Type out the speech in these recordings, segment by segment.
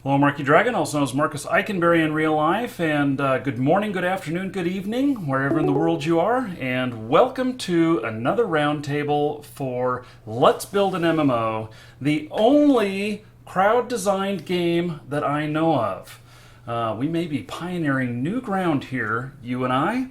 Hello, Marky Dragon, also known as Marcus Eikenberry in real life, and good morning, good afternoon, good evening, wherever in the world you are, and welcome to another roundtable for Let's Build an MMO, the only crowd-designed game that I know of. We may be pioneering new ground here, you and I,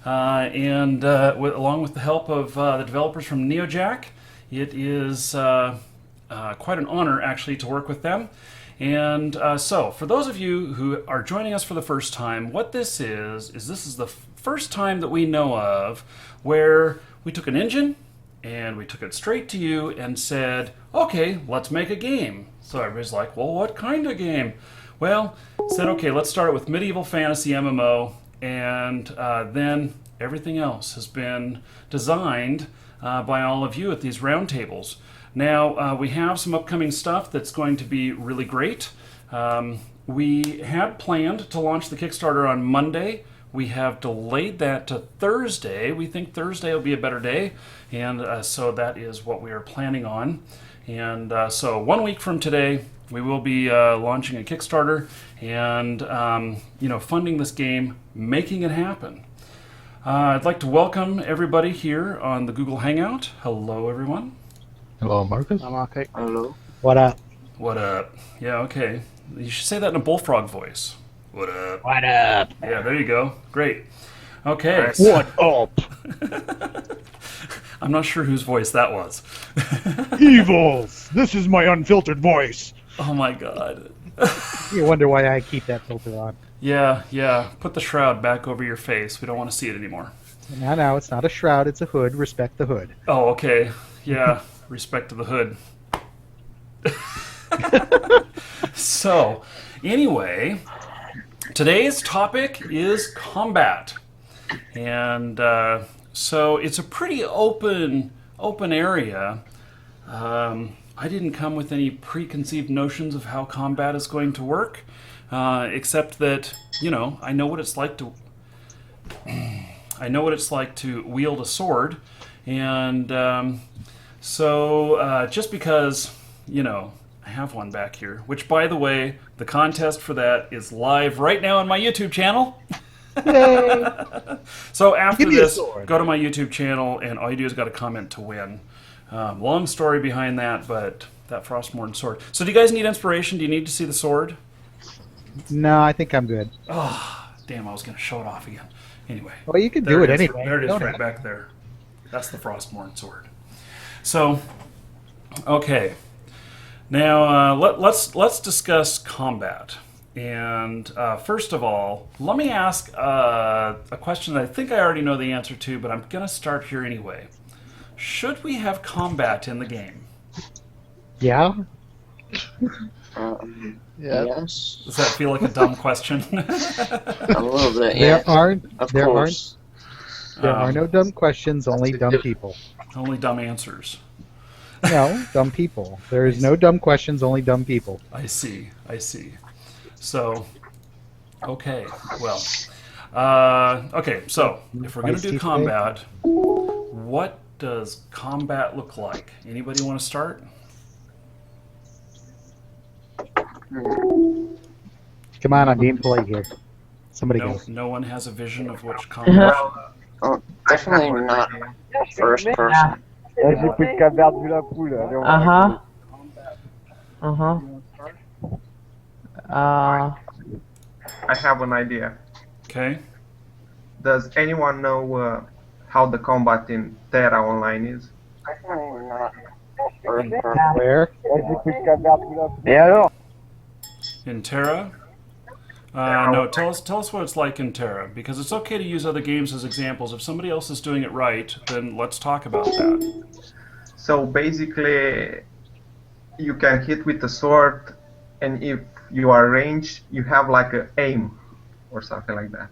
along with the help of the developers from NeoJack. It is quite an honor, actually, to work with them. And so, for those of you who are joining us for the first time, what this is this is the first time that we know of where we took an engine and we took it straight to you and said, okay, let's make a game. So everybody's like, well, what kind of game? Well, said, okay, let's start with medieval fantasy MMO, and then everything else has been designed by all of you at these roundtables. Now, we have some upcoming stuff that's going to be really great. We had planned to launch the Kickstarter on Monday. We have delayed that to Thursday. We think Thursday will be a better day, and so that is what we are planning on. And so 1 week from today, we will be launching a Kickstarter and funding this game, making it happen. I'd like to welcome everybody here on the Google Hangout. Hello, everyone. Hello, Marcus. I'm okay. Hello. What up? What up? Yeah, okay. You should say that in a bullfrog voice. What up? What up? Yeah, there you go. Great. Okay. What up? I'm not sure whose voice that was. Evils! This is my unfiltered voice. Oh my god. You wonder why I keep that filter on. Yeah. Put the shroud back over your face. We don't want to see it anymore. No, it's not a shroud, it's a hood. Respect the hood. Oh, okay. Yeah. Respect to the hood. So, anyway, today's topic is combat. And so it's a pretty open area. I didn't come with any preconceived notions of how combat is going to work, except that, I know what it's like to wield a sword, and so just because, I have one back here, which, by the way, the contest for that is live right now on my YouTube channel. Yay! So after Give me a this, sword. go to my YouTube channel, and all you do is got to comment to win. Long story behind that, but that Frostmourne sword. So do you guys need inspiration? Do you need to see the sword? No, I think I'm good. Oh, damn, I was going to show it off again. Anyway. Well, you can There do it is. anyway. There it is, Don't right have- back there. That's the Frostmourne sword. So, okay. Now, let's discuss combat. And first of all, let me ask a question that I think I already know the answer to, but I'm going to start here anyway. Should we have combat in the game? Yeah? Yes. Does that feel like a dumb question? A little bit, There yeah. Of there course. are no dumb questions, only dumb people. Only dumb answers. No, dumb people. There is no dumb questions, only dumb people. I see. So, okay, well, okay, so if we're going to do Feisty combat, what does combat look like? Anybody want to start? Come on, I'm being polite here. Somebody No, go. no one has a vision of which combat. Oh, definitely not first person. Là, j'ai pris le calvaire de la poule. Allez, on va I have an idea. Okay. Does anyone know how the combat in Terra Online is? Definitely not first person. Where? Là, j'ai pris le calvaire de la poule. Et alors? In Terra? No, tell us what it's like in Terra, because it's okay to use other games as examples. If somebody else is doing it right, then let's talk about that. So basically, you can hit with the sword, and if you are ranged, you have like a aim or something like that.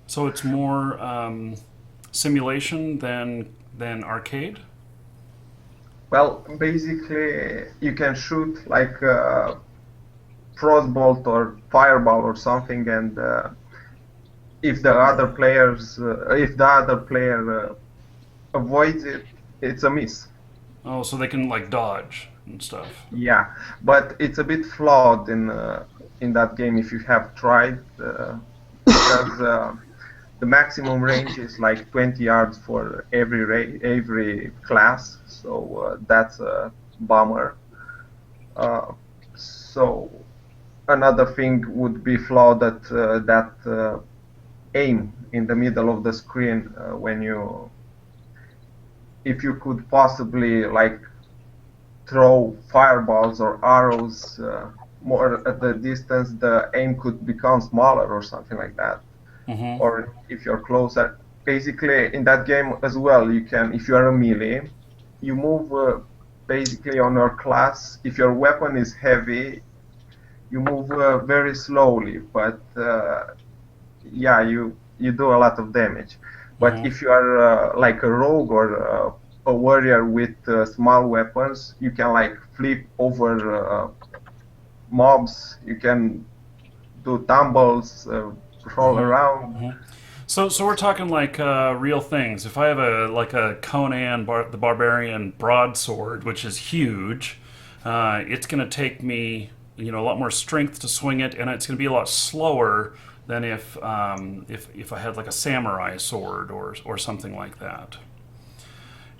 So it's more simulation than arcade? Well, basically, you can shoot like a frostbolt or fireball or something, and if the other player avoids it, it's a miss. Oh, so they can like dodge. and stuff. Yeah, but it's a bit flawed in that game if you have tried, because the maximum range is like 20 yards for every class, so that's a bummer. So another thing would be flawed that aim in the middle of the screen when you, if you could possibly like throw fireballs or arrows more at the distance, the aim could become smaller or something like that. Mm-hmm. Or if you're closer, basically in that game as well, you can, if you are a melee, you move basically on your class. If your weapon is heavy, you move very slowly, but yeah, you do a lot of damage. But Mhm. if you are like a rogue or a warrior with small weapons, you can like flip over mobs. You can do tumbles, roll around. So we're talking like real things. If I have a Conan the Barbarian broadsword, which is huge, it's going to take me a lot more strength to swing it, and it's going to be a lot slower than if I had like a samurai sword or something like that.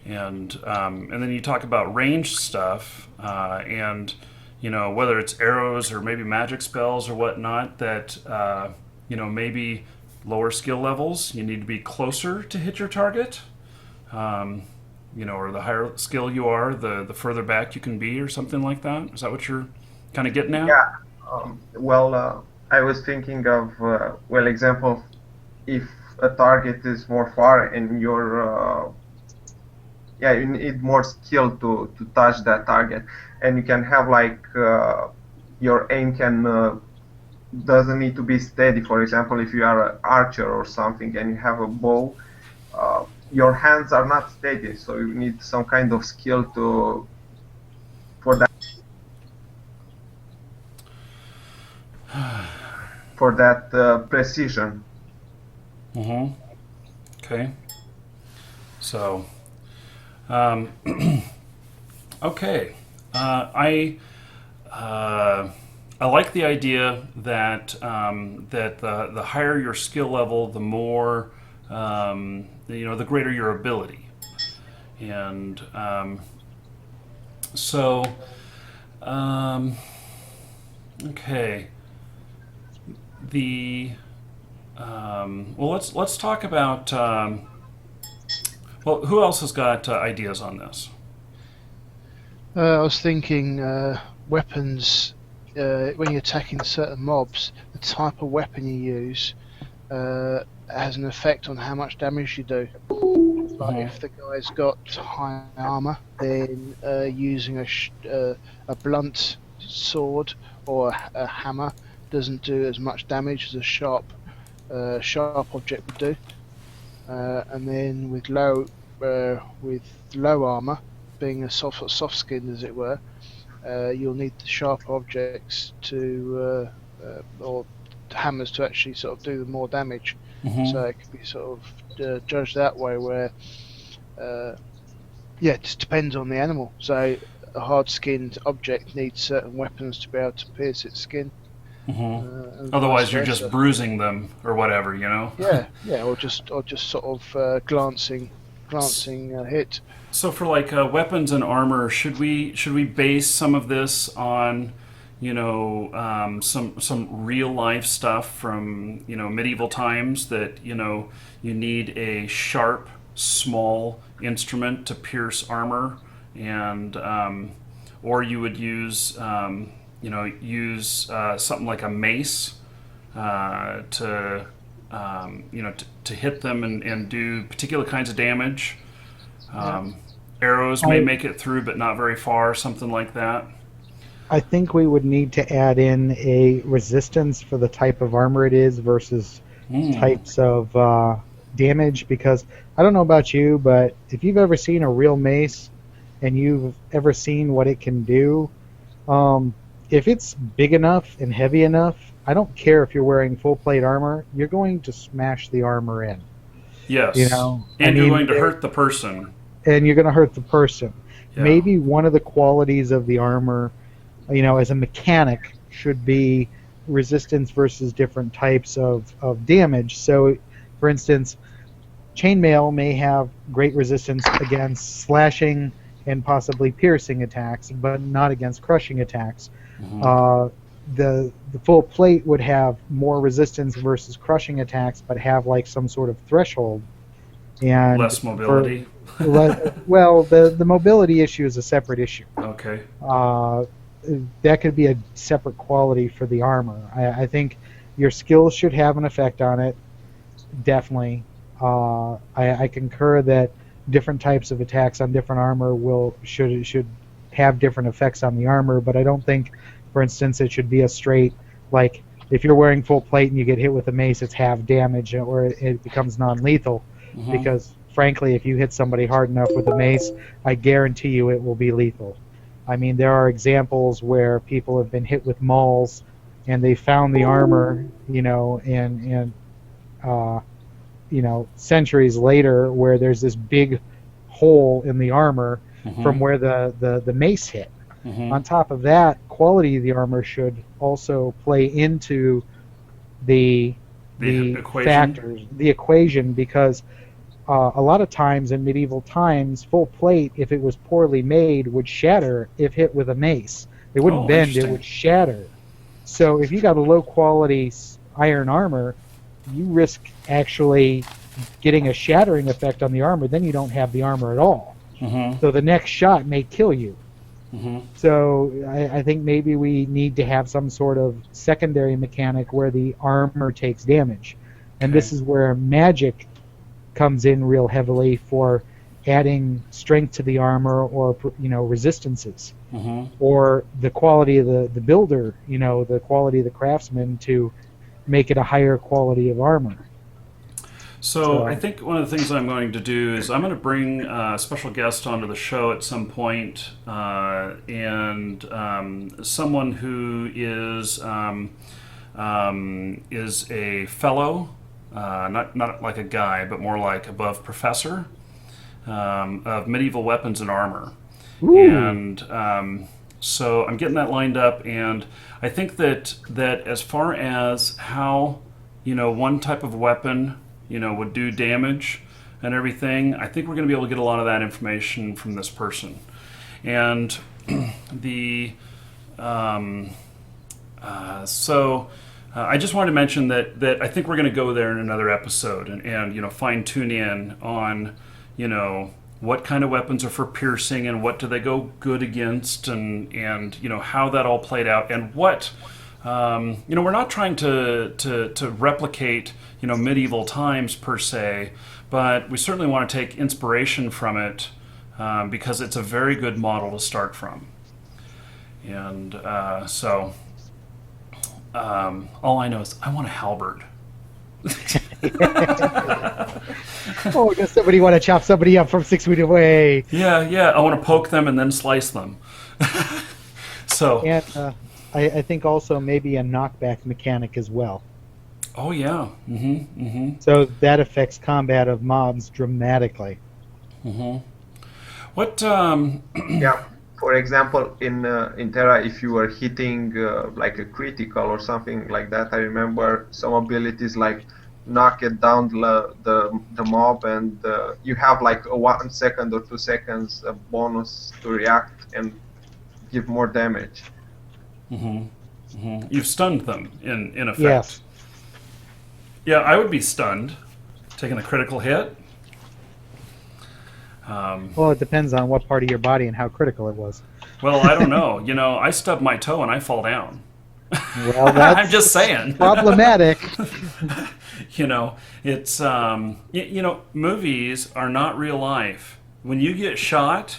And then you talk about ranged stuff, and whether it's arrows or maybe magic spells or whatnot that maybe lower skill levels you need to be closer to hit your target, or the higher skill you are, the further back you can be, or something like that. Is that what you're kind of getting at? Yeah. Well, I was thinking of example, if a target is more far and you're you need more skill to touch that target, and you can have like your aim can doesn't need to be steady. For example, if you are an archer or something and you have a bow, your hands are not steady, so you need some kind of skill for that precision. Mm-hmm. Okay. So, okay. I like the idea that the higher your skill level, the more the greater your ability, and so okay. Let's talk about who else has got ideas on this? I was thinking weapons. When you're attacking certain mobs, the type of weapon you use has an effect on how much damage you do. Like if the guy's got high armor, then using a blunt sword or a hammer doesn't do as much damage as a sharp object would do. And then with low armor, being a soft skin as it were, you'll need the sharp objects or hammers to actually sort of do more damage. Mm-hmm. So it can be sort of judged that way, where it just depends on the animal. So a hard-skinned object needs certain weapons to be able to pierce its skin. Mm-hmm. Otherwise, you're just bruising them or whatever, Yeah, or just sort of glancing hit. So for like weapons and armor, should we base some of this on some real life stuff from medieval times, that you need a sharp small instrument to pierce armor, and or you would use something like a mace to hit them and do particular kinds of damage. Arrows may make it through, but not very far, something like that. I think we would need to add in a resistance for the type of armor it is versus types of damage, because I don't know about you, but if you've ever seen a real mace and you've ever seen what it can do, if it's big enough and heavy enough, I don't care if you're wearing full plate armor, you're going to smash the armor in. Yes. And you're going to hurt the person. and you're going to hurt the person. Yeah. Maybe one of the qualities of the armor, as a mechanic, should be resistance versus different types of damage. So, for instance, chainmail may have great resistance against slashing and possibly piercing attacks, but not against crushing attacks. The full plate would have more resistance versus crushing attacks, but have like some sort of threshold. And less mobility. Well, the mobility issue is a separate issue. Okay. That could be a separate quality for the armor. I think your skills should have an effect on it, definitely. I concur that different types of attacks on different armor should have different effects on the armor, but I don't think, for instance, it should be a straight, like, if you're wearing full plate and you get hit with a mace, it's half damage, or it becomes non-lethal. Because, frankly, if you hit somebody hard enough with a mace, I guarantee you it will be lethal. I mean, there are examples where people have been hit with mauls, and they found the armor, centuries later, where there's this big hole in the armor from where the mace hit. On top of that, quality of the armor should also play into the equation. factors, the equation, because a lot of times in medieval times, full plate, if it was poorly made, would shatter if hit with a mace. It wouldn't bend, it would shatter. So if you got a low quality iron armor, you risk actually getting a shattering effect on the armor, then you don't have the armor at all. So the next shot may kill you. So I think maybe we need to have some sort of secondary mechanic where the armor takes damage. And this is where magic comes in real heavily for adding strength to the armor, or resistances, or the quality of the builder, the quality of the craftsman to make it a higher quality of armor. So I think one of the things I'm going to do is I'm going to bring a special guest onto the show at some point, and someone who is a fellow, not like a guy, but more like above professor of medieval weapons and armor. Ooh. And so I'm getting that lined up, and I think that as far as how one type of weapon would do damage and everything, I think we're going to be able to get a lot of that information from this person. And I just wanted to mention that I think we're going to go there in another episode and fine tune in on what kind of weapons are for piercing and what do they go good against, and how that all played out, and what we're not trying to replicate medieval times per se, but we certainly want to take inspiration from it, because it's a very good model to start from. And all I know is I want a halberd. Oh, does somebody want to chop somebody up from 6 feet away? Yeah. I want to poke them and then slice them. And I think also maybe a knockback mechanic as well. Oh yeah. So that affects combat of mobs dramatically. What? Yeah. For example, in Terra, if you were hitting like a critical or something like that, I remember some abilities like knock it down the mob, and you have like a 1 second or 2 seconds bonus to react and give more damage. You've stunned them in effect. Yes. Yeah, I would be stunned, taking a critical hit. Well, it depends on what part of your body and how critical it was. Well, I don't know. I stub my toe and I fall down. Well, that's I'm just saying. Problematic. It's movies are not real life. When you get shot,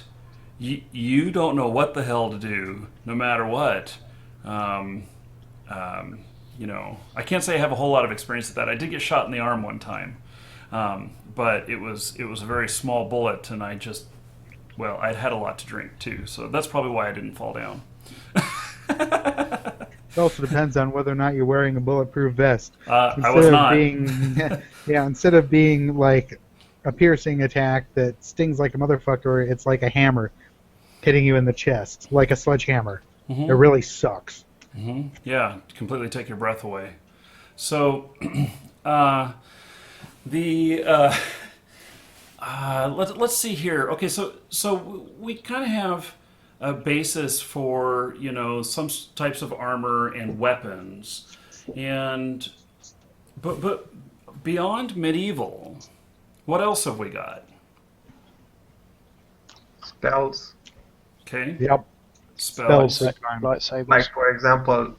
you don't know what the hell to do, no matter what. I can't say I have a whole lot of experience with that. I did get shot in the arm one time. But it was a very small bullet, and I'd had a lot to drink too, so that's probably why I didn't fall down. It also depends on whether or not you're wearing a bulletproof vest. I was not. Instead of being like a piercing attack that stings like a motherfucker, it's like a hammer hitting you in the chest, like a sledgehammer. It really sucks. Yeah, completely take your breath away. So, let's see here. Okay, so we kind of have a basis for some types of armor and weapons, but beyond medieval, what else have we got? Spells. Okay. Yep. Spells. Lightsabers. Like for example,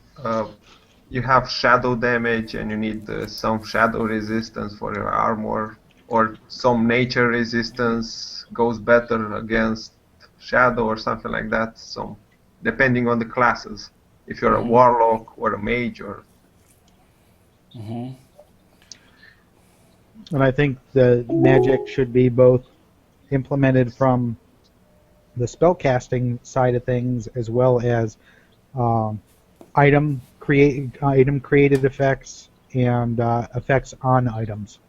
you have shadow damage and you need some shadow resistance for your armor, or some nature resistance goes better against shadow or something like that. So depending on the classes, if you're a warlock or a mage or. And I think the magic should be both implemented from the spellcasting side of things as well as item created effects and effects on items.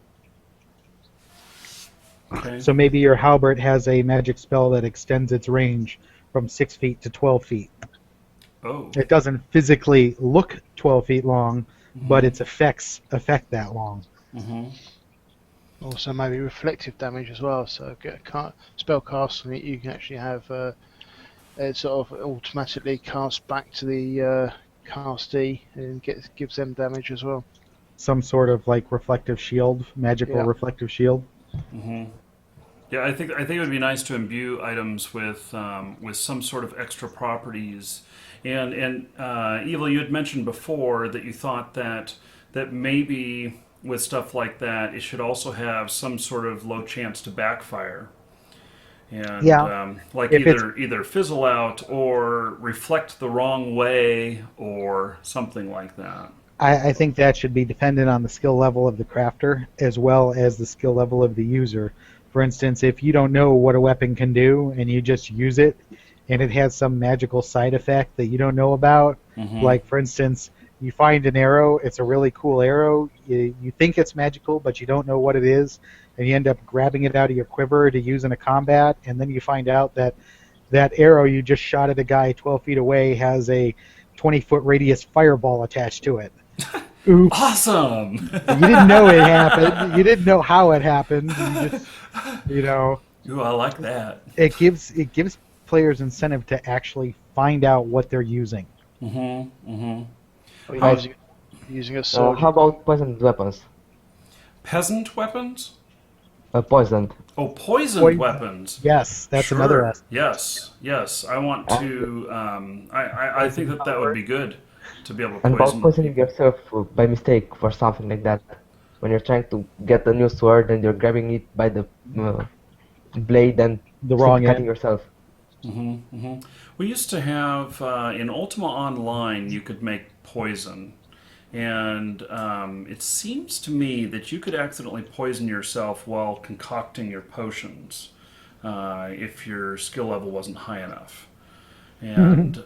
Okay. So maybe your halberd has a magic spell that extends its range from 6 feet to 12 feet. Oh. It doesn't physically look 12 feet long, but its effects affect that long. Also maybe reflective damage as well, so get a spell cast on it, you can actually have it sort of automatically cast back to the castee and gives them damage as well. Some sort of like reflective shield, magical reflective shield. Yeah, I think it would be nice to imbue items with some sort of extra properties. And Evil, you had mentioned before that you thought that maybe with stuff like that, it should also have some sort of low chance to backfire. And like either fizzle out or reflect the wrong way or something like that. I think that should be dependent on the skill level of the crafter as well as the skill level of the user. For instance, if you don't know what a weapon can do and you just use it and it has some magical side effect that you don't know about, like for instance, you find an arrow, it's a really cool arrow, you think it's magical but you don't know what it is, and you end up grabbing it out of your quiver to use in a combat, and then you find out that that arrow you just shot at a guy 12 feet away has a 20-foot radius fireball attached to it. Oops. Awesome! You didn't know it happened. You didn't know how it happened. You just, Ooh, I like that. It gives players incentive to actually find out what they're using. Using a sword. How about poisoned weapons? Peasant weapons? Poisoned. Oh, poisoned weapons. Yes, that's Sure. another aspect. Yes. I want to. I think that would be good to be able to And poison. about poisoning yourself by mistake for something like that. When you're trying to get a new sword and you're grabbing it by the blade and The wrong cutting end. yourself. We used to have in Ultima Online you could make poison, and it seems to me that you could accidentally poison yourself while concocting your potions if your skill level wasn't high enough, and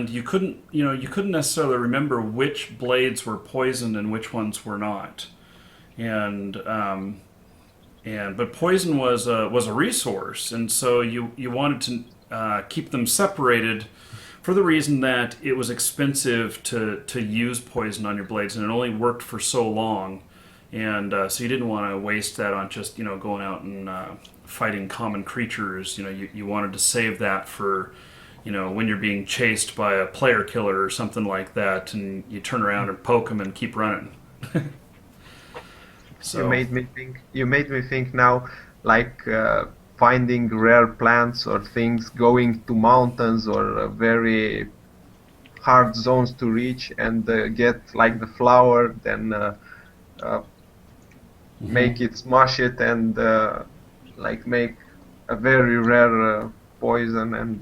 you couldn't necessarily remember which blades were poisoned and which ones were not, but poison was a resource, and so you wanted to keep them separated for the reason that it was expensive to use poison on your blades, and it only worked for so long, and so you didn't want to waste that on just going out and fighting common creatures. You wanted to save that for when you're being chased by a player killer or something like that, and you turn around and poke them and keep running. So You made me think now, like finding rare plants or things, going to mountains or very hard zones to reach and get like the flower, then make it, smash it, and like make a very rare poison. And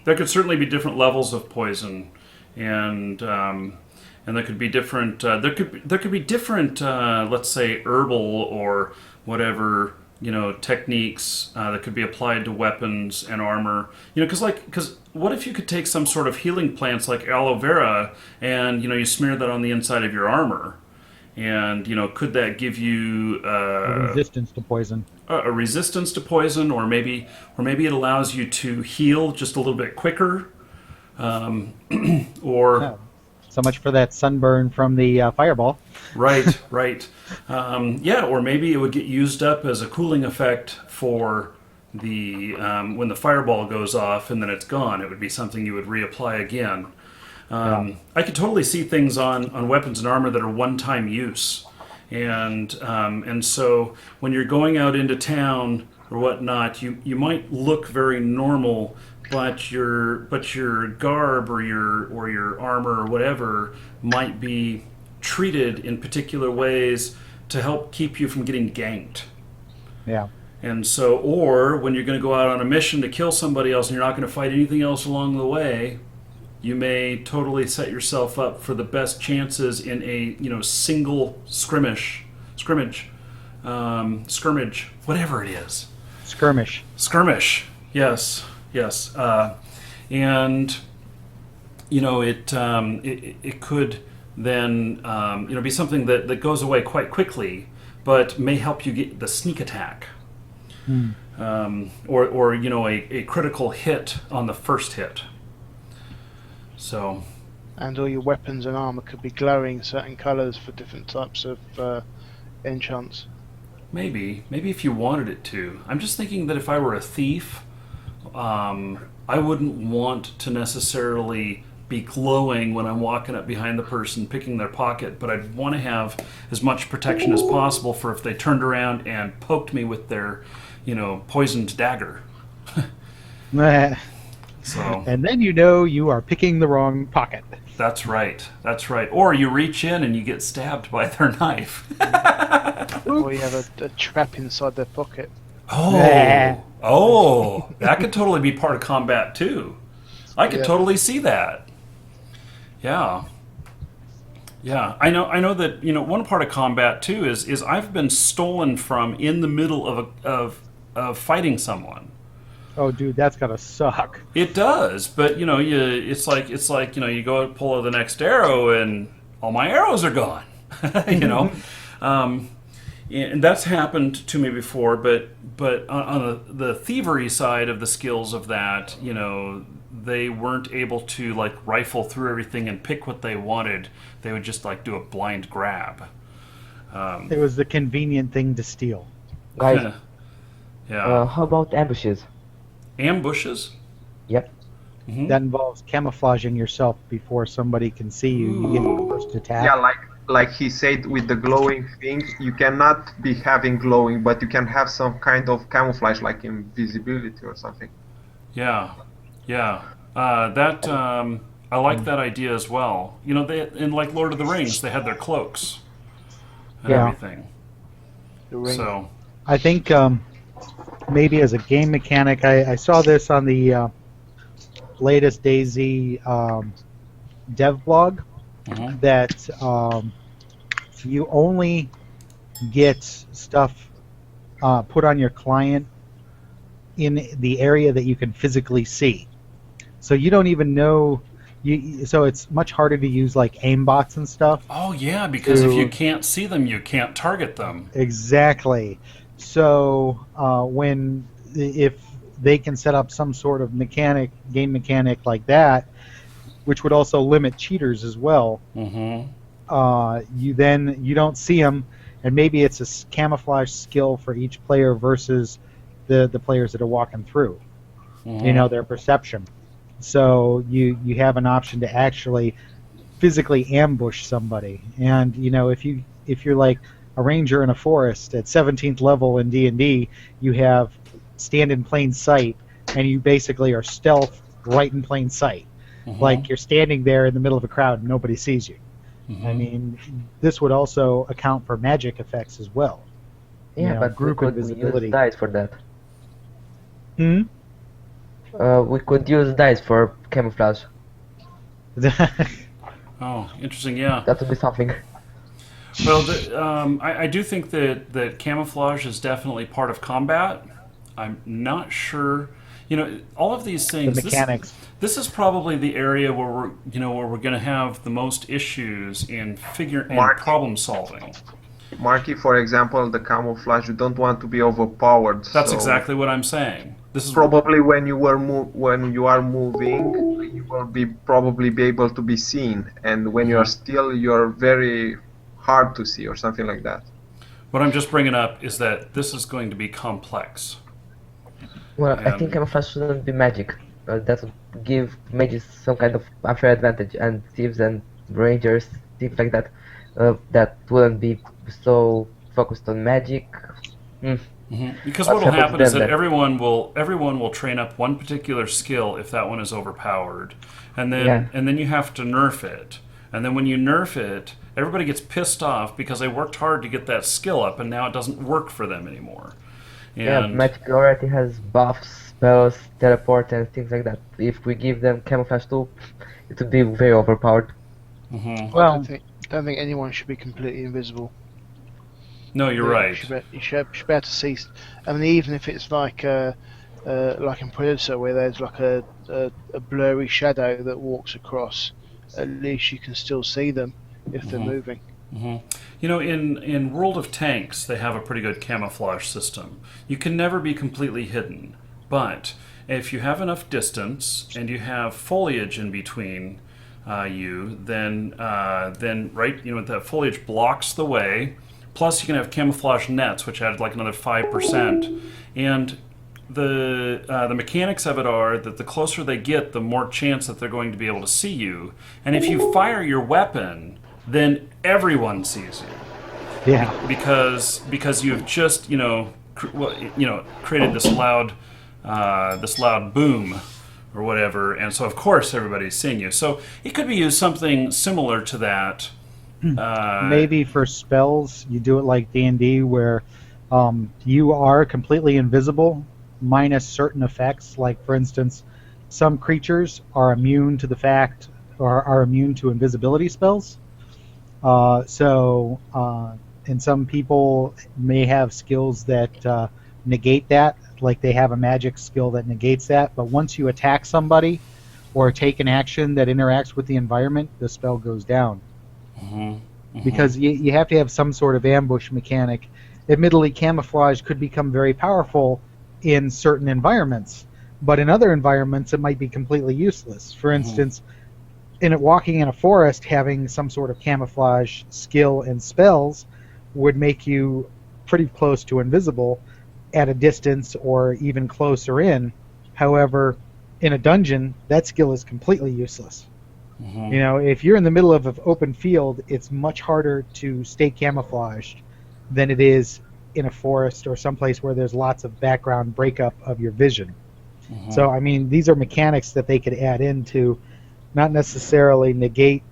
there could certainly be different levels of poison, and there could be different. There could be different. Let's say herbal or whatever techniques that could be applied to weapons and armor. Because what if you could take some sort of healing plants like aloe vera and you smear that on the inside of your armor, And could that give you Resistance to poison. a resistance to poison, or maybe it allows you to heal just a little bit quicker, or Yeah. So much for that sunburn from the fireball. right, right, or maybe it would get used up as a cooling effect for the when the fireball goes off and then it's gone. It would be something you would reapply again. I could totally see things on weapons and armor that are one-time use, and so when you're going out into town or whatnot, you might look very normal, but your garb or your armor or whatever might be treated in particular ways to help keep you from getting ganked. Yeah. And so, or when you're going to go out on a mission to kill somebody else and you're not going to fight anything else along the way, you may totally set yourself up for the best chances in a single skirmish, whatever it is. Skirmish. Yes. And it could then be something that goes away quite quickly, but may help you get the sneak attack. Or a critical hit on the first hit. So, And all your weapons and armor could be glowing certain colours for different types of enchants. maybe if you wanted it to. I'm just thinking that if I were a thief, I wouldn't want to necessarily be glowing when I'm walking up behind the person picking their pocket, but I'd want to have as much protection as possible for if they turned around and poked me with their poisoned dagger. So, And then you are picking the wrong pocket. that's right. Or you reach in and you get stabbed by their knife. Or you have a trap inside their pocket. Oh, that could totally be part of combat too. I could Yeah. totally see that. Yeah. I know that one part of combat too is I've been stolen from in the middle of fighting someone. Oh, dude, that's gotta suck. It does, but it's like you go and pull the next arrow and all my arrows are gone. And that's happened to me before, but on the thievery side of the skills of that, they weren't able to rifle through everything and pick what they wanted. They would just do a blind grab. It was the convenient thing to steal. Guys, Yeah. how about ambushes? Ambushes? Yep. Mhm. That involves camouflaging yourself before somebody can see you. You get your first attack. Yeah, like he said with the glowing thing, you cannot be having glowing, but you can have some kind of camouflage, like invisibility or something. Yeah. I like that idea as well. They in Lord of the Rings, they had their cloaks and Yeah. everything. The ring. So, I think maybe as a game mechanic, I saw this on the latest DayZ dev blog mhm. that you only get stuff put on your client in the area that you can physically see. So you don't even know. So it's much harder to use aimbots and stuff. Oh yeah, because if you can't see them, you can't target them. Exactly. So if they can set up some sort of game mechanic like that, which would also limit cheaters as well, Mm-hmm. you don't see them, and maybe it's a camouflage skill for each player versus the players that are walking through. Mm-hmm. Their perception. So you have an option to actually physically ambush somebody, and if you're like a ranger in a forest at 17th level in D&D, you have stand in plain sight, and you basically are stealth right in plain sight. Mhm. Like you're standing there in the middle of a crowd and nobody sees you. Mhm. I mean, this would also account for magic effects as well. Yeah, but group we could invisibility. use dice for that. Hmm? We could use dice for camouflage. Oh, interesting. Yeah. That would be something. Well, I do think that camouflage is definitely part of combat. I'm not sure all of these The things. mechanics. This is probably the area where we're going to have the most issues in Mark. problem solving. Marky, for example, the camouflage, you don't want to be overpowered. That's so exactly what I'm saying. This is probably when you are moving, you will probably be able to be seen, and when you are still, you're very hard to see, or something like that. what I'm just bringing up is that this is going to be complex. Well, I And- think camouflage shouldn't be magic. That would give mages some kind of unfair advantage, and thieves and rangers, things like that, that wouldn't be so focused on magic. Because What what will happens happen is then that everyone will train up one particular skill if that one is overpowered, and then you have to nerf it. And then when you nerf it, everybody gets pissed off because they worked hard to get that skill up, and now it doesn't work for them anymore. Yeah, And magic already has buffs, spells, teleport, and things like that. If we give them camouflage too, it would be very overpowered. mhm. I don't think anyone should be completely invisible. No, you're right. You should be able to see. I mean, even if it's like in Predator, where there's like a blurry shadow that walks across, at least you can still see them if they're moving. In World of Tanks, they have a pretty good camouflage system. You can never be completely hidden, but if you have enough distance and you have foliage in between then that foliage blocks the way. Plus, you can have camouflage nets, which add like another 5%. And the mechanics of it are that the closer they get, the more chance that they're going to be able to see you. And if you fire your weapon, then everyone sees you. Yeah. Because you've just created this loud boom or whatever, and so of course everybody's seeing you. So it could be used something similar to that. Maybe for spells, you do it like D&D, where you are completely invisible, minus certain effects. Like, for instance, some creatures are immune to the fact, or are immune to invisibility spells. And some people may have skills that negate that, like they have a magic skill that negates that. But once you attack somebody or take an action that interacts with the environment, the spell goes down. Because you have to have some sort of ambush mechanic. Admittedly, camouflage could become very powerful in certain environments, but in other environments it might be completely useless. For instance, walking in a forest, having some sort of camouflage skill and spells would make you pretty close to invisible at a distance or even closer in. However, in a dungeon, that skill is completely useless. If you're in the middle of an open field, it's much harder to stay camouflaged than it is in a forest or someplace where there's lots of background breakup of your vision. So, I mean, these are mechanics that they could add in to not necessarily negate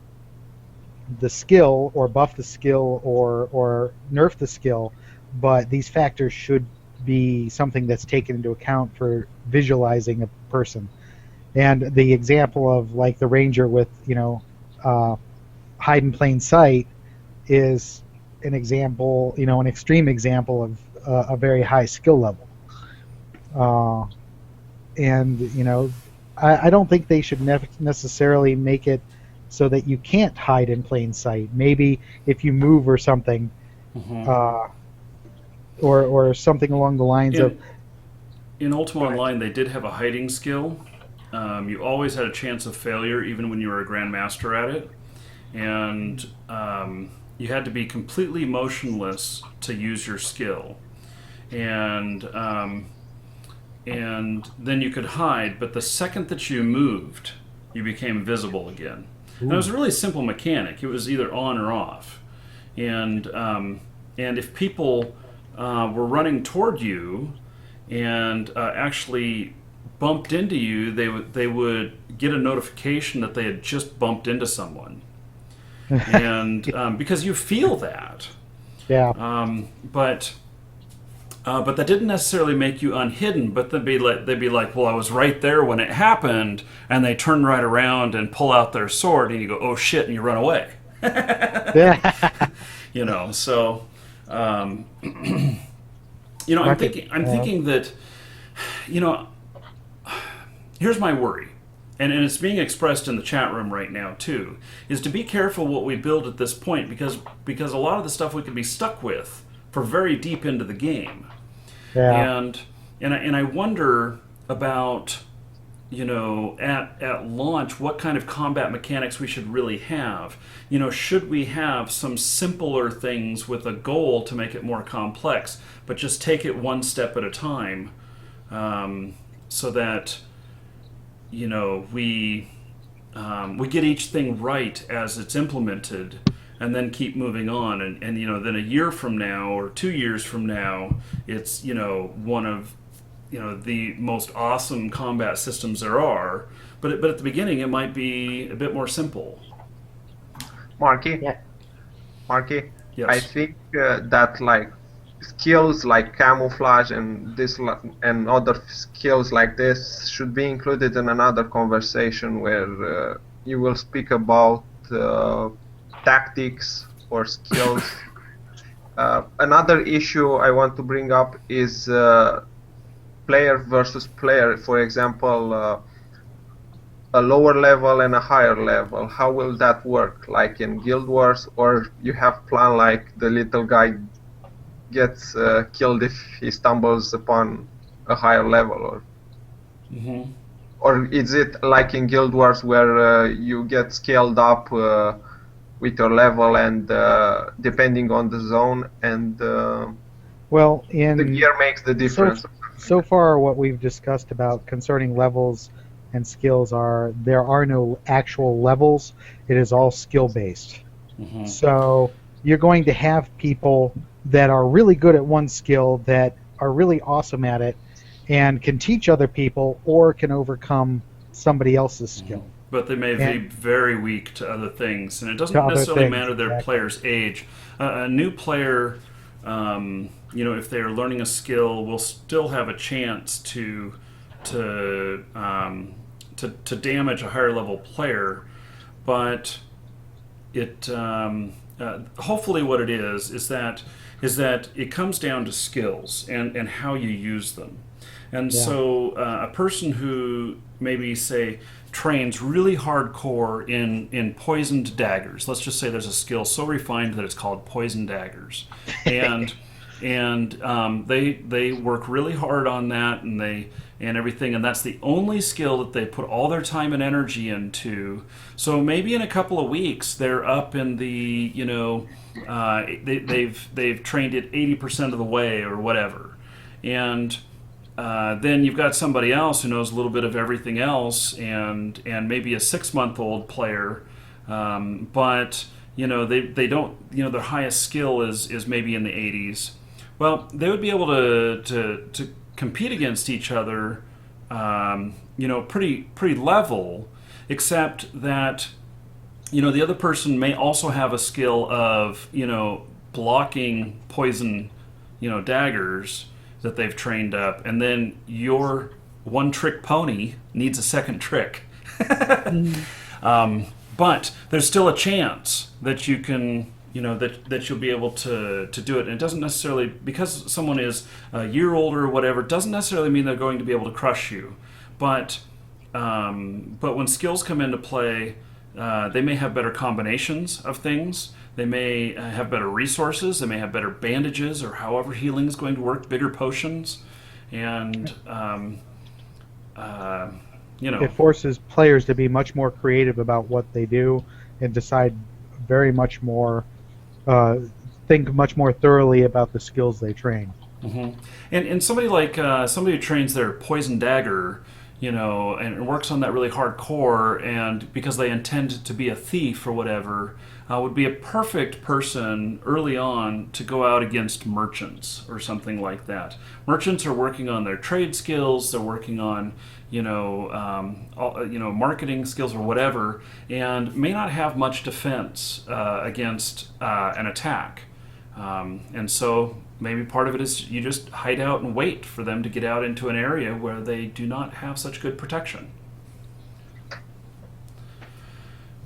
the skill or buff the skill or nerf the skill, but these factors should be something that's taken into account for visualizing a person. And the example of like the ranger with hide in plain sight is an example, an extreme example of a very high skill level. I don't think they should necessarily make it so that you can't hide in plain sight. Maybe if you move or something, or something along the lines of. In Ultima Online, they did have a hiding skill. You always had a chance of failure, even when you were a grandmaster at it, and you had to be completely motionless to use your skill, and then you could hide. But the second that you moved, you became visible again. And it was a really simple mechanic. It was either on or off, and if people were running toward you and actually bumped into you, they would get a notification that they had just bumped into someone, and because you feel that, but that didn't necessarily make you unhidden. But they'd be like, well, I was right there when it happened, and they turn right around and pull out their sword, and you go, oh shit, and you run away. So. I'm thinking that, here's my worry, and it's being expressed in the chat room right now too, is to be careful what we build at this point, because a lot of the stuff we could be stuck with for very deep into the game. Yeah. And I wonder about, at launch, what kind of combat mechanics we should really have. Should we have some simpler things with a goal to make it more complex, but just take it one step at a time, so that we get each thing right as it's implemented, and then keep moving on. And then a year from now or 2 years from now, it's one of the most awesome combat systems there are. But at the beginning, it might be a bit more simple. Marky, Yeah. Marky, Yes. I think that like skills like camouflage and and other skills like this should be included in another conversation where you will speak about tactics or skills. Another issue I want to bring up is player versus player. For example, a lower level and a higher level. How will that work? Like in Guild Wars, or you have plan like the little guy gets killed if he stumbles upon a higher level, or Mm-hmm. or is it like in Guild Wars where you get scaled up with your level and depending on the zone, and Well, the in gear makes the difference? so far what we've discussed about concerning levels and skills there are no actual levels. It is all skill based. Mm-hmm. So you're going to have people that are really good at one skill, that are really awesome at it, and can teach other people or can overcome somebody else's skill. But they may be And- very weak to other things, and it doesn't To other necessarily things, matter their exactly. player's age. A new player, if they are learning a skill, will still have a chance to damage a higher level player, but it hopefully what it is that it comes down to skills and how you use them. And Yeah. so a person who maybe, say, trains really hardcore in poisoned daggers. Let's just say there's a skill so refined that it's called poison daggers, and they work really hard on that, and everything, and that's the only skill that they put all their time and energy into. So maybe in a couple of weeks they're up in the they've trained it 80% of the way or whatever, and then you've got somebody else who knows a little bit of everything else, and maybe a 6-month-old player, but they don't, their highest skill is maybe in the 80s. Well, they would be able to compete against each other, pretty level, except that the other person may also have a skill of blocking poison daggers that they've trained up, and then your one-trick pony needs a second trick. But there's still a chance that you can, that you'll be able to do it. And it doesn't necessarily, because someone is a year older or whatever, doesn't necessarily mean they're going to be able to crush you. But when skills come into play, they may have better combinations of things. They may have better resources. They may have better bandages, or however healing is going to work, bigger potions. And, It forces players to be much more creative about what they do and decide very much more, think much more thoroughly about the skills they train. Mm-hmm. And somebody like somebody who trains their poison dagger, and works on that really hardcore, and because they intend to be a thief or whatever, would be a perfect person early on to go out against merchants or something like that. Merchants are working on their trade skills. They're working on marketing skills or whatever, and may not have much defense against an attack. And so maybe part of it is you just hide out and wait for them to get out into an area where they do not have such good protection.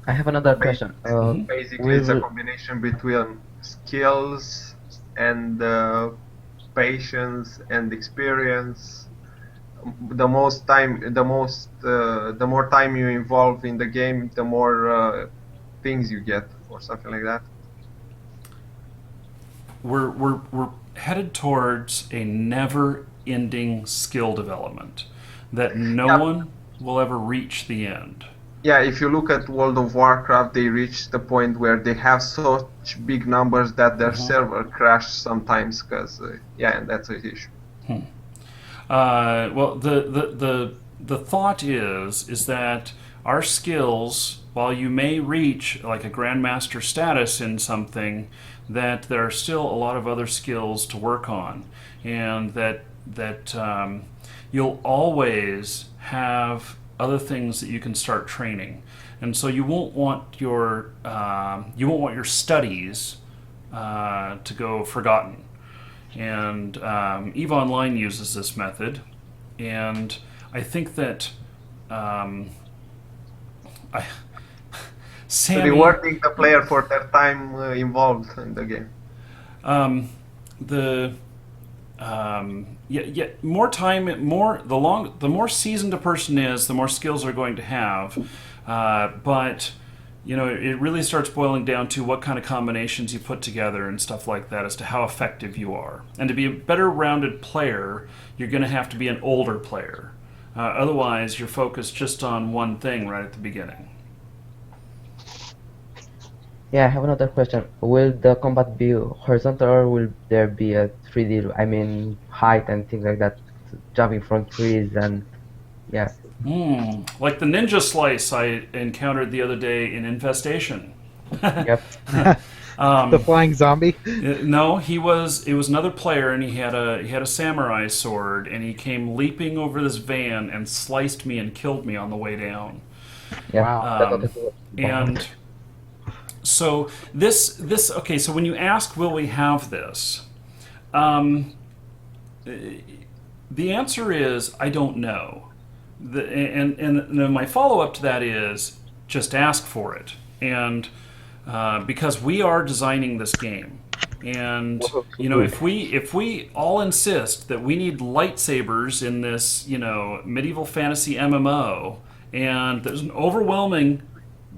I have another question. Basically, it's a combination between skills and patience and experience, the more time you involve in the game, the more things you get, or something like that. We're headed towards a never-ending skill development that no one will ever reach the end. Yeah, if you look at World of Warcraft, they reach the point where they have such big numbers that their server crashes sometimes, because and that's an issue. Well, the thought is that our skills, while you may reach like a grandmaster status in something, that there are still a lot of other skills to work on, and that you'll always have other things that you can start training, and so you won't want your studies to go forgotten. And EVE Online uses this method, and I think that Sammy, rewarding the player for their time involved in the game. More time, the more seasoned a person is, the more skills they're going to have. But it really starts boiling down to what kind of combinations you put together and stuff like that as to how effective you are. And to be a better rounded player, you're going to have to be an older player. Otherwise, you're focused just on one thing right at the beginning. Yeah, I have another question. Will the combat be horizontal, or will there be a 3D, I mean height and things like that, jumping from trees and yeah. Like the ninja slice I encountered the other day in Infestation. Yep. The flying zombie? No, it was another player, and he had a samurai sword, and he came leaping over this van and sliced me and killed me on the way down. Yeah. Wow. And so this okay. So when you ask, will we have this? The answer is I don't know. And my follow up to that is just ask for it. And because we are designing this game, and if we all insist that we need lightsabers in this medieval fantasy MMO, and there's an overwhelming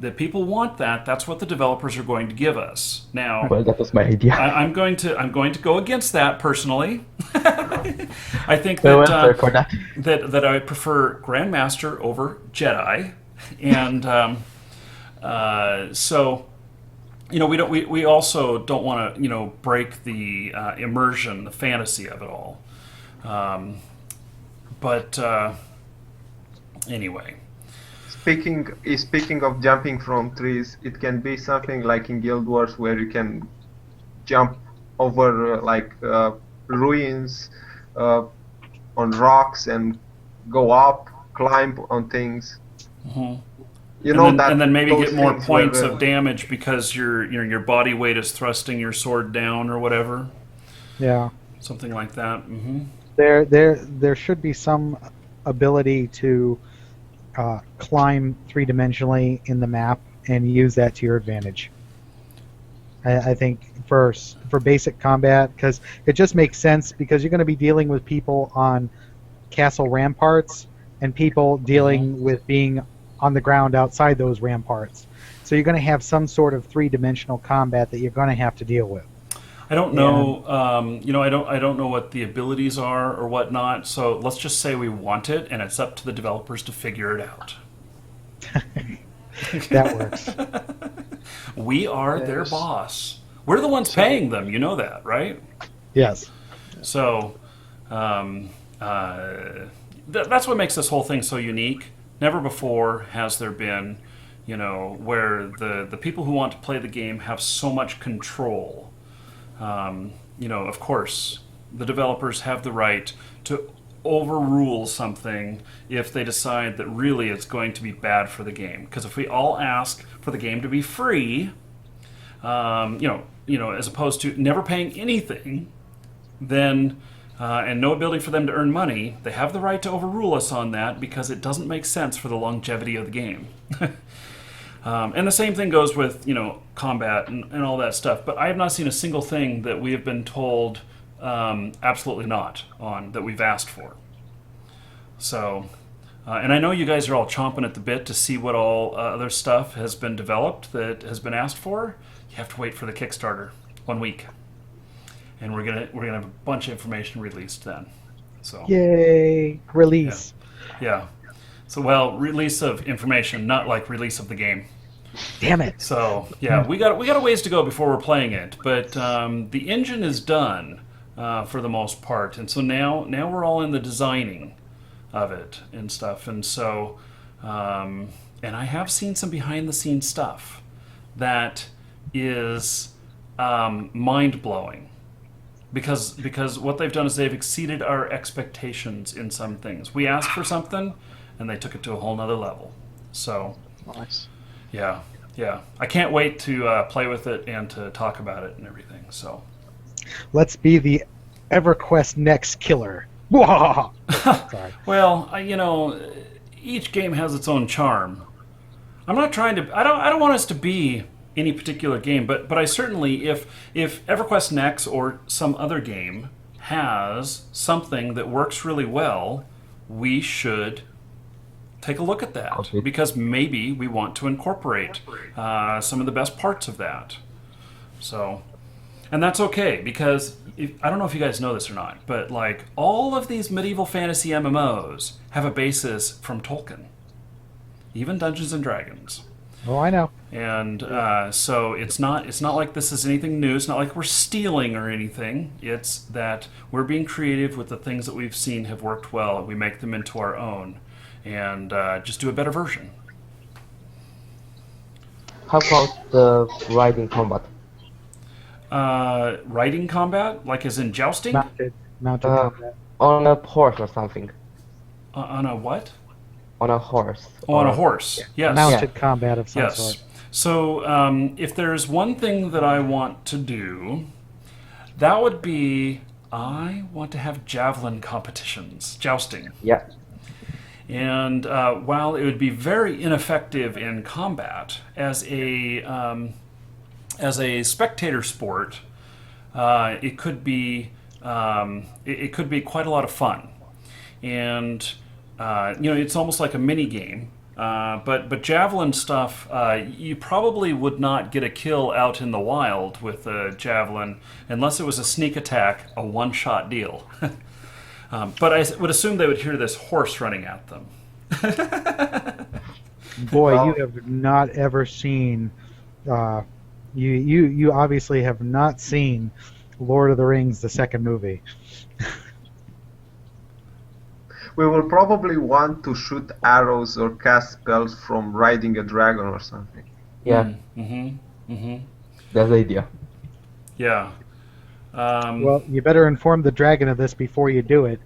that people want that's what the developers are going to give us. Now, Well, that was my idea. I'm going to go against that personally. I think Well, that sorry for that. that I prefer Grandmaster over Jedi, and so we also don't want to break the immersion, the fantasy of it all. But anyway. Speaking of jumping from trees, it can be something like in Guild Wars where you can jump over ruins on rocks and go up, climb on things. Mm-hmm. And then maybe get more points of damage because your body weight is thrusting your sword down or whatever. Yeah. Something like that. Mm-hmm. There should be some ability to climb three-dimensionally in the map and use that to your advantage. I think for basic combat, because it just makes sense, because you're going to be dealing with people on castle ramparts and people dealing with being on the ground outside those ramparts. So you're going to have some sort of three-dimensional combat that you're going to have to deal with. I don't know. I don't know what the abilities are or whatnot. So let's just say we want it, and it's up to the developers to figure it out. That works. We are their boss. We're the ones paying them. You know that, right? Yes. So that's what makes this whole thing so unique. Never before has there been, where the people who want to play the game have so much control. Of course, the developers have the right to overrule something if they decide that really it's going to be bad for the game. Because if we all ask for the game to be free, as opposed to never paying anything, then and no ability for them to earn money, they have the right to overrule us on that because it doesn't make sense for the longevity of the game. And the same thing goes with, combat and all that stuff. But I have not seen a single thing that we have been told absolutely not on that we've asked for. So, and I know you guys are all chomping at the bit to see what all other stuff has been developed that has been asked for. You have to wait for the Kickstarter 1 week, and we're gonna have a bunch of information released then. So Yay! Release. yeah. So well, release of information, not like release of the game. Damn it! So yeah, we got a ways to go before we're playing it, but the engine is done for the most part, and so now we're all in the designing of it and stuff, and so and I have seen some behind the scenes stuff that is mind blowing because what they've done is they've exceeded our expectations in some things. We asked for something, and they took it to a whole nother level. So. Nice. Yeah. I can't wait to play with it and to talk about it and everything. So, Let's be the EverQuest next killer. Sorry. well, each game has its own charm. I'm not trying to. I don't want us to be any particular game, but I certainly, if EverQuest Next or some other game has something that works really well, we should take a look at that, Okay. because maybe we want to incorporate some of the best parts of that. So, and that's okay, because I don't know if you guys know this or not, but like all of these medieval fantasy MMOs have a basis from Tolkien, even Dungeons and Dragons. Oh, I know. And so it's not like this is anything new. It's not like we're stealing or anything. It's that we're being creative with the things that we've seen have worked well, and we make them into our own, and just do a better version. How about the riding combat? Riding combat, like as in jousting? Mounted combat. On a horse or something. On a what? On a horse. Oh, on a Or- horse. Yes. Mounted combat of some Yes. sort. So if there's one thing that I want to do, that would be I want to have javelin competitions, jousting. Yeah. And while it would be very ineffective in combat as a spectator sport, it could be quite a lot of fun. And it's almost like a mini game. But javelin stuff, you probably would not get a kill out in the wild with a javelin unless it was a sneak attack, a one-shot deal. But I would assume they would hear this horse running at them. Boy, Well- you have not ever seen. You obviously have not seen Lord of the Rings, the second movie. We will probably want to shoot arrows or cast spells from riding a dragon or something. Yeah. That's the idea. Yeah. Well, you better inform the dragon of this before you do it.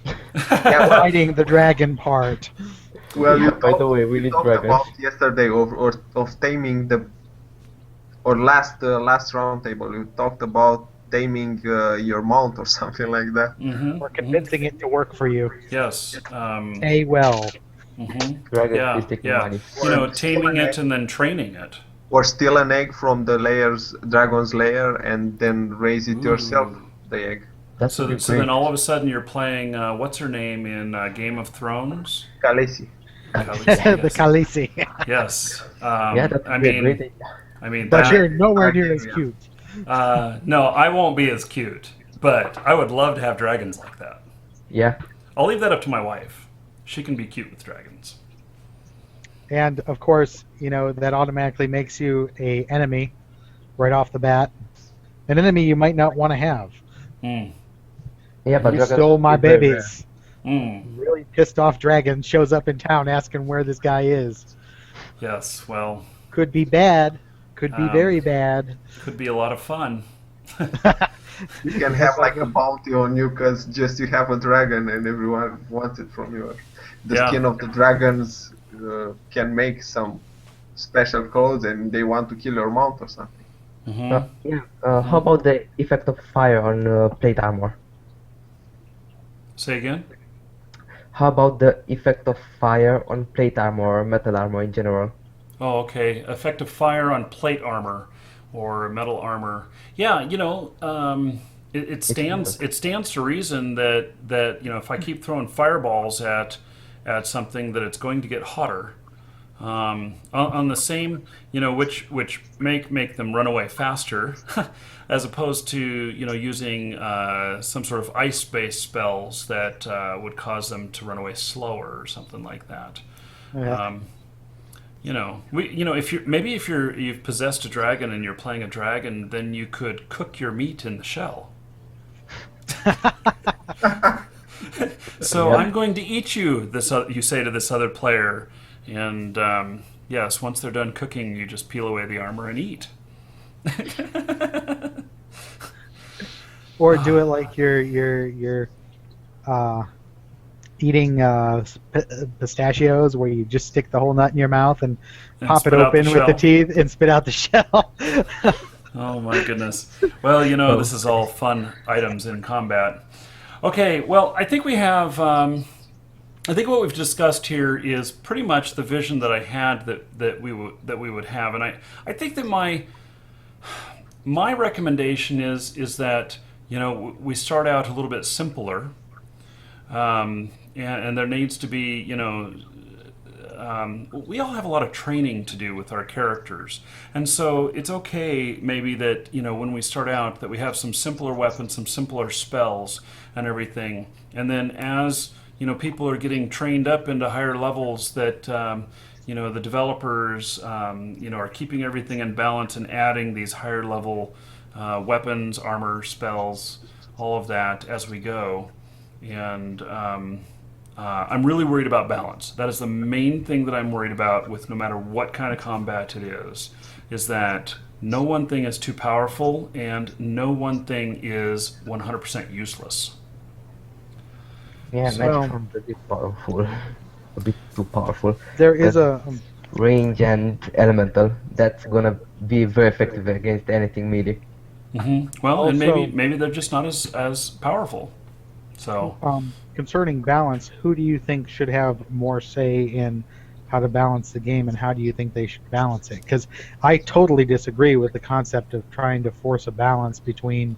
Yeah, well, Fighting the dragon part. well, you By the way, we need talked dragons. about yesterday of taming last roundtable. You talked about taming your mount or something like that. Or convincing it to work for you. Yes. Hey, well. Dragon Yeah. is taking Yeah. money. Taming it and then training it. Or steal an egg from the dragon's lair and then raise it yourself, the egg. That's So pretty then great. all of a sudden you're playing what's her name in Game of Thrones? Khaleesi. The Khaleesi. Yes. Yeah, that's I a great mean, idea. But that- you're nowhere near as cute. no, I won't be as cute, but I would love to have dragons like that. Yeah. I'll leave that up to my wife. She can be cute with dragons. And of course, that automatically makes you a enemy right off the bat. An enemy you might not want to have. Mm. Yeah, but You dragon stole my is very rare. babies. Mm. Really pissed off dragon shows up in town asking where this guy is. Yes, well, Could be bad. Could be very bad. could be a lot of fun. You can have like a bounty on you because just you have a dragon and everyone wants it from you. The Yeah. skin of the dragons can make some special clothes and they want to kill your mount or something. How about the effect of fire on plate armor? Say again? How about the effect of fire on plate armor or metal armor in general? Oh, okay. Effective fire on plate armor or metal armor. Yeah, it stands to reason that if I keep throwing fireballs at something, that it's going to get hotter. On the same, which make them run away faster, as opposed to using some sort of ice-based spells that would cause them to run away slower or something like that. Yeah. If you've possessed a dragon and you're playing a dragon, then you could cook your meat in the shell. So I'm going to eat you. You say to this other player, and yes, once they're done cooking, you just peel away the armor and eat. Or do it like you're eating pistachios, where you just stick the whole nut in your mouth and pop it spit out the open with the shell. teeth and spit out the shell. Oh my goodness. Well, this is all fun items in combat. Okay, well, I think we have. I think what we've discussed here is pretty much the vision that I had that we would have, and I think that my recommendation is that we start out a little bit simpler, and there needs to be we all have a lot of training to do with our characters, and so it's okay maybe that when we start out that we have some simpler weapons, some simpler spells, and everything, and then as people are getting trained up into higher levels, that the developers are keeping everything in balance and adding these higher level weapons, armor, spells, all of that as we go. And I'm really worried about balance. That is the main thing that I'm worried about with no matter what kind of combat it is that no one thing is too powerful and no one thing is 100% useless. Yeah, So- magic forms a bit powerful, a bit too powerful. There is But a range and elemental. That's gonna be very effective against anything melee. Well, and Also- maybe they're just not as powerful. So concerning balance. Who do you think should have more say in how to balance the game, and how do you think they should balance it? Because I totally disagree with the concept of trying to force a balance between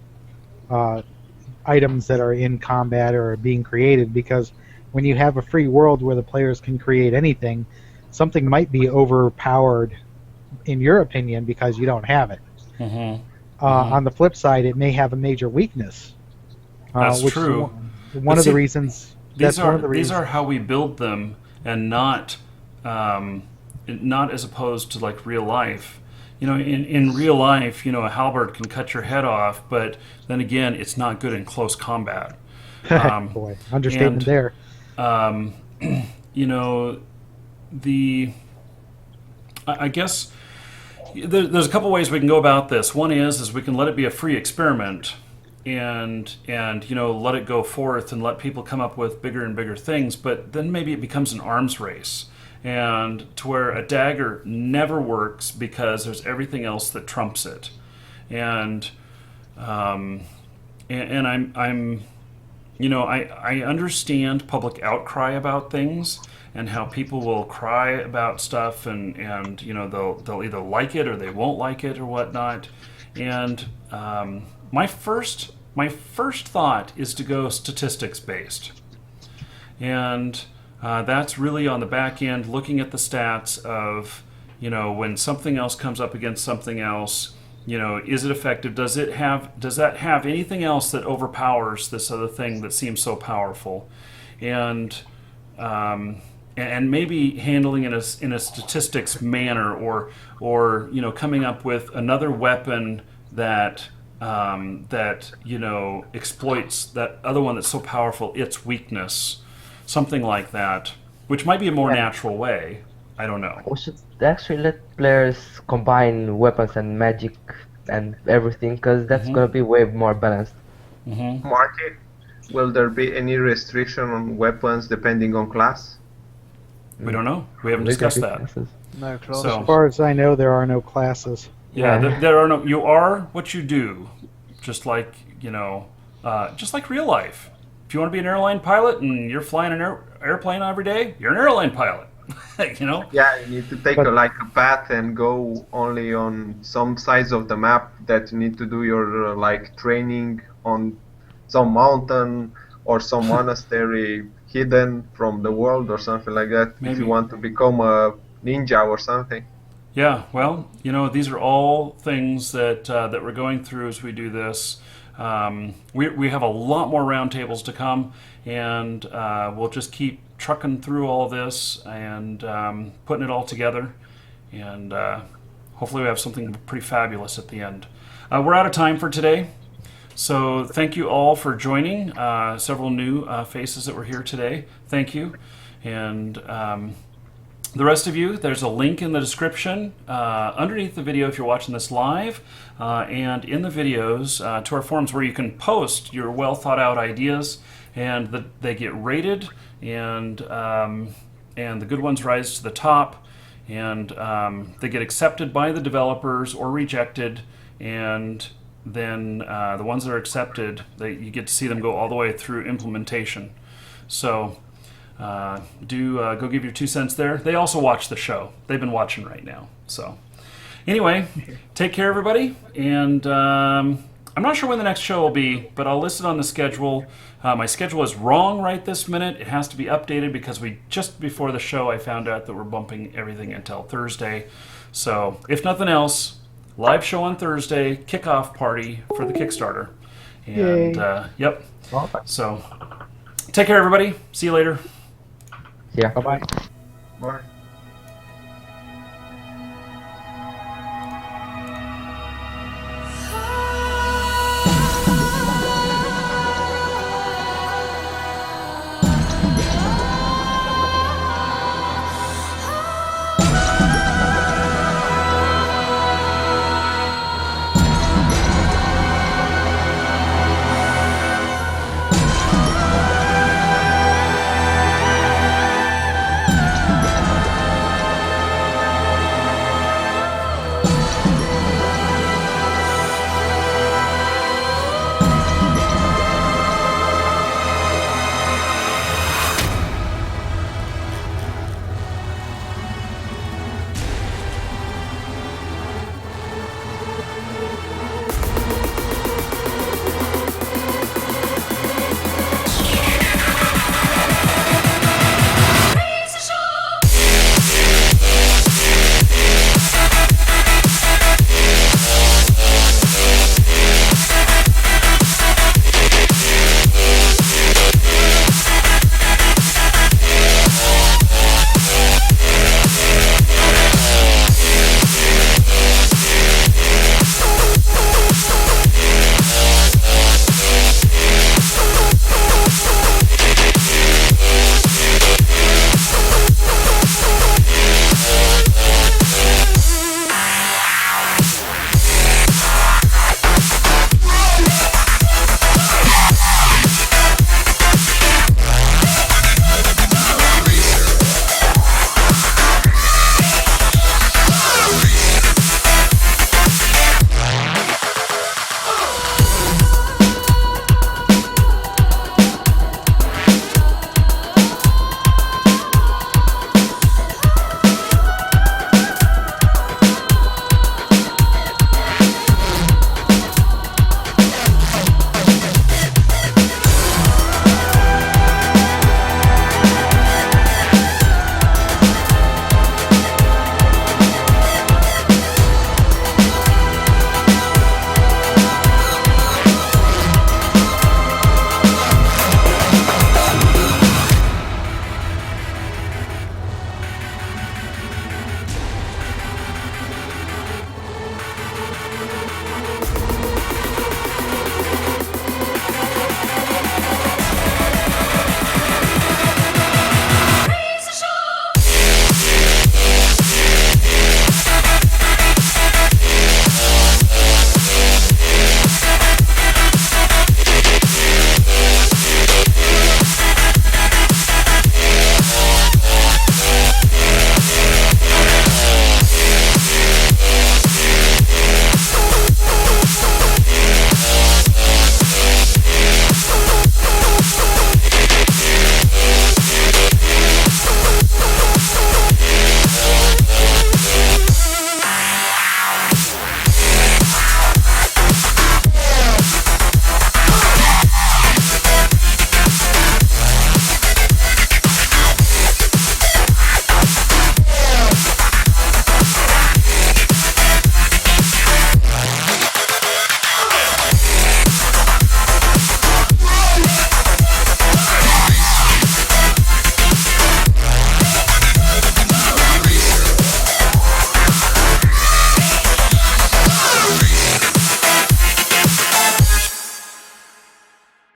items that are in combat or are being created, because when you have a free world where the players can create anything, something might be overpowered in your opinion because you don't have it. On the flip side, it may have a major weakness. That's which true. One But of see, the reasons. these That's one of the are reasons. how we build them, and not as opposed to like real life. In real life, a halberd can cut your head off, but then again, it's not good in close combat. Boy, understatement there. I guess there's a couple ways we can go about this. One is we can let it be a free experiment, and let it go forth and let people come up with bigger and bigger things. But then maybe it becomes an arms race, and to where a dagger never works because there's everything else that trumps it, and I'm I understand public outcry about things and how people will cry about stuff, and they'll either like it or they won't like it or whatnot. And my first thought is to go statistics based, and that's really on the back end, looking at the stats of when something else comes up against something else. Is it effective? Does that have anything else that overpowers this other thing that seems so powerful? And maybe handling it in a statistics manner, or coming up with another weapon that exploits that other one that's so powerful, its weakness, something like that, which might be a more natural way. I don't know. We should actually let players combine weapons and magic and everything, because that's gonna be way more balanced. Marty, will there be any restriction on weapons depending on class? We don't know. We haven't They can discussed be that. classes. No class. So- As far as I know, there are no classes. Yeah, Yeah. there are no. You are what you do, just like real life. If you want to be an airline pilot and you're flying an airplane every day, you're an airline pilot. You know? Yeah, you need to take But- like a path and go only on some sides of the map that you need to do your like training on some mountain or some monastery hidden from the world or something like that. If Maybe. you want to become a ninja or something. Yeah, well, you know, these are all things that that we're going through as we do this. We have a lot more roundtables to come, and we'll just keep trucking through all this and putting it all together, and hopefully we have something pretty fabulous at the end. We're out of time for today, so thank you all for joining. Several new faces that were here today. Thank you, and the rest of you, there's a link in the description underneath the video if you're watching this live, and in the videos to our forums where you can post your well thought out ideas, and they get rated, and the good ones rise to the top, and they get accepted by the developers or rejected, and then the ones that are accepted, you get to see them go all the way through implementation. So go give your 2 cents there. They also watch the show. They've been watching right now. So anyway, take care, everybody. And I'm not sure when the next show will be, but I'll list it on the schedule. My schedule is wrong right this minute. It has to be updated because just before the show I found out that we're bumping everything until Thursday. So if nothing else, live show on Thursday, kickoff party for the Kickstarter. And yep. So take care, everybody. See you later. Yeah. Bye-bye. Bye.